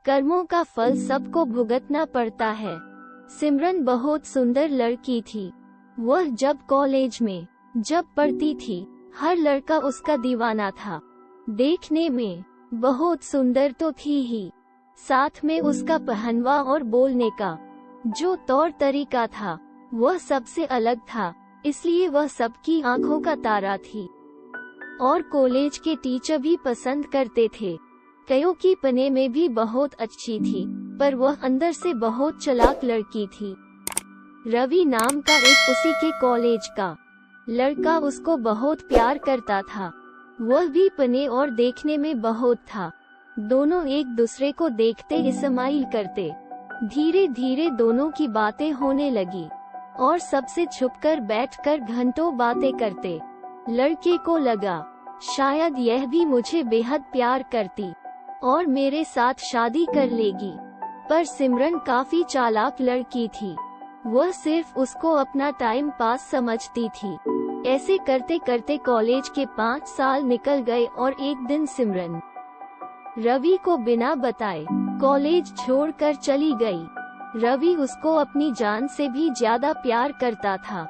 कर्मों का फल सबको भुगतना पड़ता है। सिमरन बहुत सुंदर लड़की थी। वह जब कॉलेज में पढ़ती थी, हर लड़का उसका दीवाना था। देखने में बहुत सुंदर तो थी ही, साथ में उसका पहनवा और बोलने का जो तौर तरीका था वह सबसे अलग था, इसलिए वह सबकी आंखों का तारा थी। और कॉलेज के टीचर भी पसंद करते थे। कईयों की पढ़ने में भी बहुत अच्छी थी, पर वह अंदर से बहुत चालाक लड़की थी। रवि नाम का एक उसी के कॉलेज का लड़का उसको बहुत प्यार करता था। वह भी पढ़ने और देखने में बहुत था। दोनों एक दूसरे को देखते इस्माइल करते। धीरे धीरे दोनों की बातें होने लगी और सबसे छुपकर बैठकर घंटों बातें करते। लड़के को लगा शायद यह भी मुझे बेहद प्यार करती और मेरे साथ शादी कर लेगी, पर सिमरन काफी चालाक लड़की थी। वह सिर्फ उसको अपना टाइम पास समझती थी। ऐसे करते करते कॉलेज के 5 साल निकल गए और एक दिन सिमरन रवि को बिना बताए कॉलेज छोड़कर चली गई। रवि उसको अपनी जान से भी ज्यादा प्यार करता था।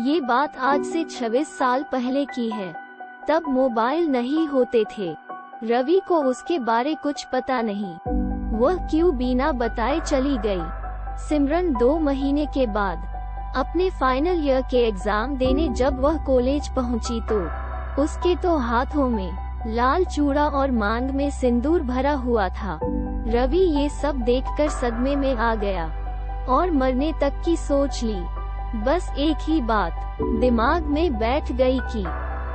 ये बात आज से 26 साल पहले की है। तब मोबाइल नहीं होते थे। रवि को उसके बारे कुछ पता नहीं। वह क्यों बिना बताए चली गई। सिमरन 2 महीने के बाद अपने फाइनल ईयर के एग्जाम देने जब वह कॉलेज पहुंची तो उसके तो हाथों में लाल चूड़ा और मांग में सिंदूर भरा हुआ था। रवि ये सब देखकर सदमे में आ गया और मरने तक की सोच ली। बस एक ही बात दिमाग में बैठ गई कि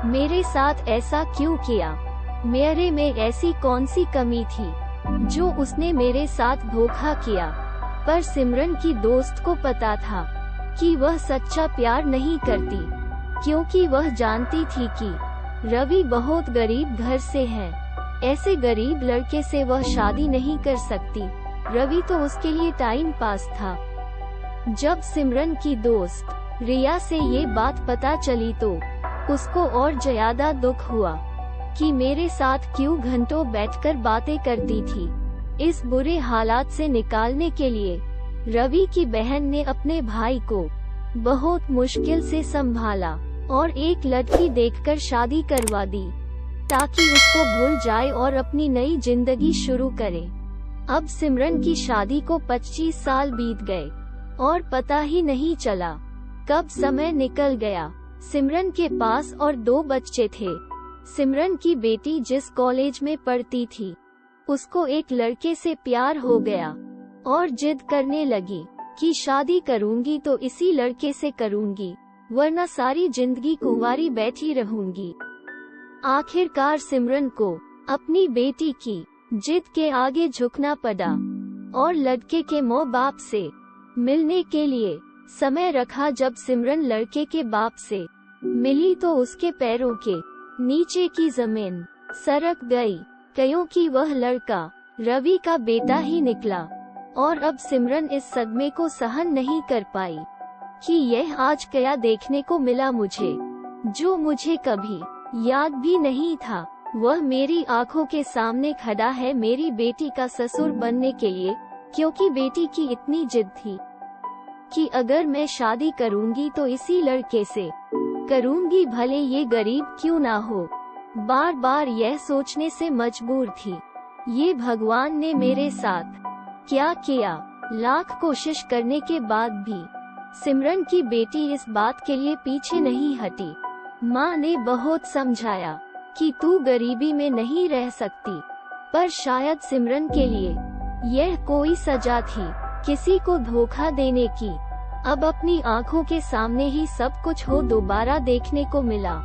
मेरे साथ ऐसा क्यों किया। मेरे में ऐसी कौन सी कमी थी जो उसने मेरे साथ धोखा किया। पर सिमरन की दोस्त को पता था कि वह सच्चा प्यार नहीं करती, क्योंकि वह जानती थी कि रवि बहुत गरीब घर से है। ऐसे गरीब लड़के से वह शादी नहीं कर सकती। रवि तो उसके लिए टाइम पास था। जब सिमरन की दोस्त रिया से ये बात पता चली तो उसको और ज्यादा दुख हुआ कि मेरे साथ क्यों घंटों बैठकर बातें करती थी। इस बुरे हालात से निकालने के लिए रवि की बहन ने अपने भाई को बहुत मुश्किल से संभाला और एक लड़की देखकर शादी करवा दी ताकि उसको भूल जाए और अपनी नई जिंदगी शुरू करे। अब सिमरन की शादी को 25 साल बीत गए और पता ही नहीं चला कब समय निकल गया। सिमरन के पास और 2 बच्चे थे। सिमरन की बेटी जिस कॉलेज में पढ़ती थी उसको एक लड़के से प्यार हो गया और जिद करने लगी कि शादी करूंगी तो इसी लड़के से करूंगी, वरना सारी जिंदगी कुंवारी बैठी रहूंगी। आखिरकार सिमरन को अपनी बेटी की जिद के आगे झुकना पड़ा और लड़के के माँ बाप से मिलने के लिए समय रखा। जब सिमरन लड़के के बाप से मिली तो उसके पैरों के नीचे की जमीन सरक गई, क्योंकि वह लड़का रवि का बेटा ही निकला। और अब सिमरन इस सदमे को सहन नहीं कर पाई कि यह आज क्या देखने को मिला मुझे, जो मुझे कभी याद भी नहीं था। वह मेरी आंखों के सामने खड़ा है मेरी बेटी का ससुर बनने के लिए, क्योंकि बेटी की इतनी जिद थी कि अगर मैं शादी करूंगी तो इसी लड़के से करूंगी, भले ये गरीब क्यों ना हो। बार बार यह सोचने से मजबूर थी, ये भगवान ने मेरे साथ क्या किया। लाख कोशिश करने के बाद भी सिमरन की बेटी इस बात के लिए पीछे नहीं हटी। माँ ने बहुत समझाया कि तू गरीबी में नहीं रह सकती, पर शायद सिमरन के लिए यह कोई सजा थी किसी को धोखा देने की। अब अपनी आंखों के सामने ही सब कुछ हो दोबारा देखने को मिला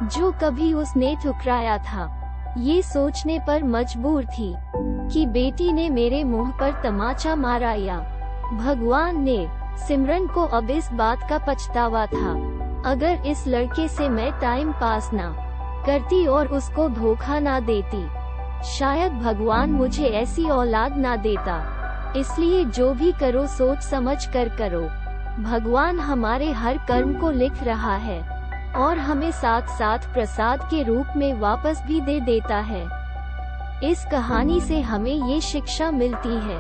जो कभी उसने ठुकराया था। ये सोचने पर मजबूर थी कि बेटी ने मेरे मुंह पर तमाचा मारा या भगवान ने। सिमरन को अब इस बात का पछतावा था, अगर इस लड़के से मैं टाइम पास ना करती और उसको धोखा ना देती, शायद भगवान मुझे ऐसी औलाद ना देता। इसलिए जो भी करो सोच समझ कर करो। भगवान हमारे हर कर्म को लिख रहा है और हमें साथ साथ प्रसाद के रूप में वापस भी दे देता है। इस कहानी से हमें ये शिक्षा मिलती है,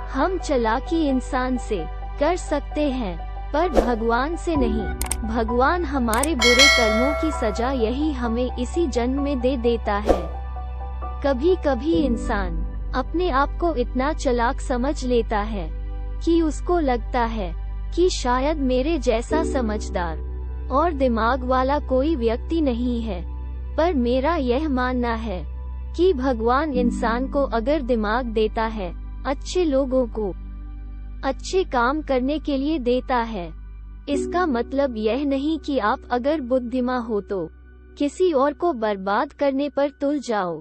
हम चालाकी इंसान से कर सकते हैं पर भगवान से नहीं। भगवान हमारे बुरे कर्मों की सजा यही हमें इसी जन्म में दे देता है। कभी कभी इंसान अपने आप को इतना चालाक समझ लेता है कि उसको लगता है कि शायद मेरे जैसा समझदार और दिमाग वाला कोई व्यक्ति नहीं है। पर मेरा यह मानना है कि भगवान इंसान को अगर दिमाग देता है, अच्छे लोगों को अच्छे काम करने के लिए देता है, इसका मतलब यह नहीं कि आप अगर बुद्धिमान हो तो किसी और को बर्बाद करने पर तुल जाओ।